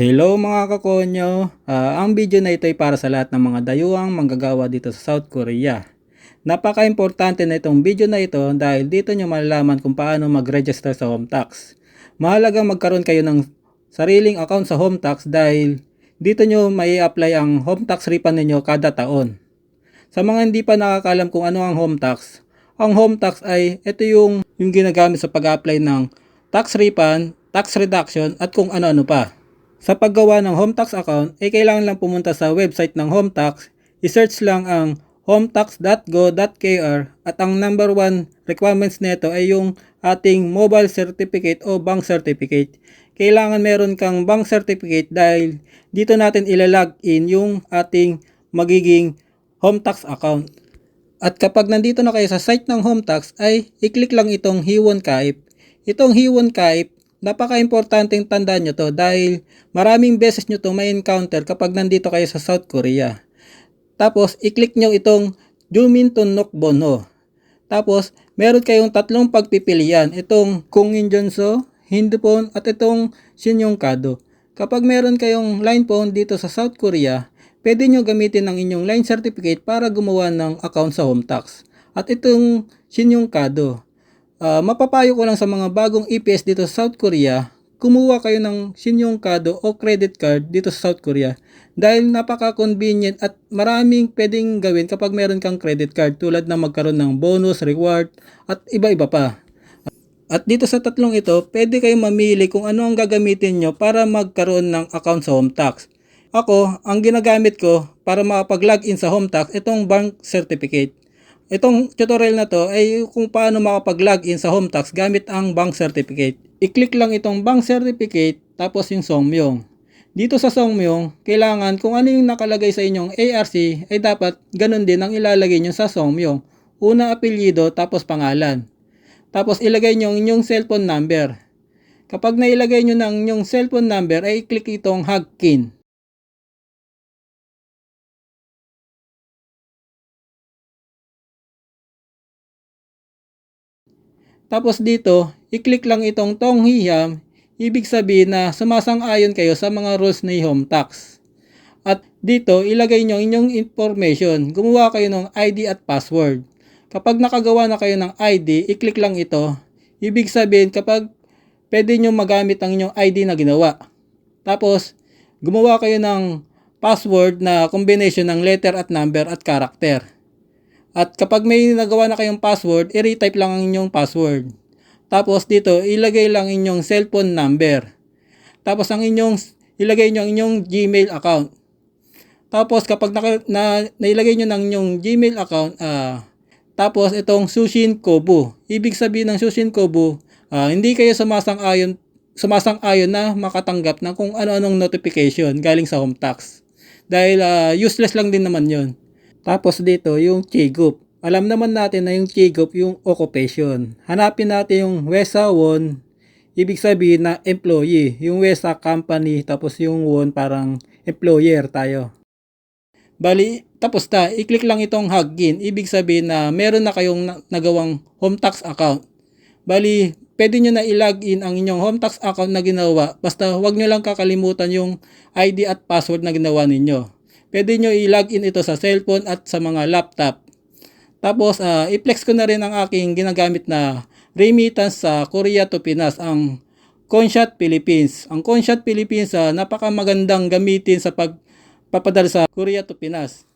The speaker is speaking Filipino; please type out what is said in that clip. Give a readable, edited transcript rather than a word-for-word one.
Hello mga kakonyo! Ang video na ito ay para sa lahat ng mga dayuhang manggagawa dito sa South Korea. Napaka-importante na itong video na ito dahil dito nyo malalaman kung paano mag-register sa home tax. Mahalagang magkaroon kayo ng sariling account sa home tax dahil dito nyo may apply ang home tax refund ninyo kada taon. Sa mga hindi pa nakakalam kung ano ang home tax, ang home tax ay ito yung ginagamit sa pag-apply ng tax refund, tax reduction at kung ano-ano pa. Sa paggawa ng home tax account, ay kailangan lang pumunta sa website ng home tax, i-search lang ang hometax.go.kr at ang number 1 requirements nito ay yung ating mobile certificate o bank certificate. Kailangan meron kang bank certificate dahil dito natin ilalog in yung ating magiging home tax account. At kapag nandito na kayo sa site ng home tax ay i-click lang itong Hiwon Kaip. Itong Hiwon Kaip, napaka-importanteng tandaan nyo to dahil maraming beses nyo to may encounter kapag nandito kayo sa South Korea. Tapos, i-click nyo itong Juminton Nokbonho. Tapos, meron kayong tatlong pagpipilian. Itong Kungin Jonso, Hindupon at itong Shinyongkado. Kapag meron kayong line phone dito sa South Korea, pwede nyo gamitin ang inyong line certificate para gumawa ng account sa home tax. At itong Shinyongkado, mapapayo ko lang sa mga bagong EPS dito sa South Korea, kumuha kayo ng Shinyongkado o credit card dito sa South Korea dahil napaka-convenient at maraming pwedeng gawin kapag meron kang credit card tulad na magkaroon ng bonus, reward at iba-iba pa. At dito sa tatlong ito, pwede kayong mamili kung ano ang gagamitin nyo para magkaroon ng account sa home tax. Ako, ang ginagamit ko para makapag-login sa home tax, itong bank certificate. Itong tutorial na to ay kung paano makapag-login sa home tax gamit ang bank certificate. I-click lang itong bank certificate tapos yung Songmyong. Dito sa Songmyong, kailangan kung ano yung nakalagay sa inyong ARC ay dapat ganun din ang ilalagay nyo sa Songmyong. Una apelyido tapos pangalan. Tapos ilagay nyo ang inyong cellphone number. Kapag nailagay nyo ng inyong cellphone number ay i-click itong Hagkin. Tapos dito, i-click lang itong Tonghiham, ibig sabihin na sumasang-ayon kayo sa mga rules ni home tax. At dito, ilagay nyo inyong information. Gumawa kayo ng ID at password. Kapag nakagawa na kayo ng ID, i-click lang ito. Ibig sabihin kapag pwede nyo magamit ang inyong ID na ginawa. Tapos, gumawa kayo ng password na combination ng letter at number at character. At kapag may nagawa na kayong password, i-retype lang ang inyong password. Tapos dito, ilagay lang inyong cellphone number. Tapos ilagay nyo ang inyong Gmail account. Tapos kapag nailagay nyo ng inyong Gmail account, tapos itong Sushin Kobu. Ibig sabihin ng Sushin Kobu, hindi kayo sumasang-ayon na makatanggap ng kung ano-anong notification galing sa home tax. Dahil useless lang din naman yon. Tapos dito yung Chigup. Alam naman natin na yung Chigup yung occupation. Hanapin natin yung Wesa Won. Ibig sabihin na employee. Yung Wesa company tapos yung Won parang employer tayo. Bali, tapos na. I-click lang itong Hagin. Ibig sabihin na meron na kayong nagawang home tax account. Bali, pwede nyo na i-login ang inyong home tax account na ginawa. Basta huwag nyo lang kakalimutan yung ID at password na ginawa ninyo. Pwede nyo i-login ito sa cellphone at sa mga laptop. Tapos, i-flex ko na rin ang aking ginagamit na remittance sa Korea to Pinas, ang Conshot Philippines. Ang Conshot Philippines, napakamagandang gamitin sa pagpapadala sa Korea to Pinas.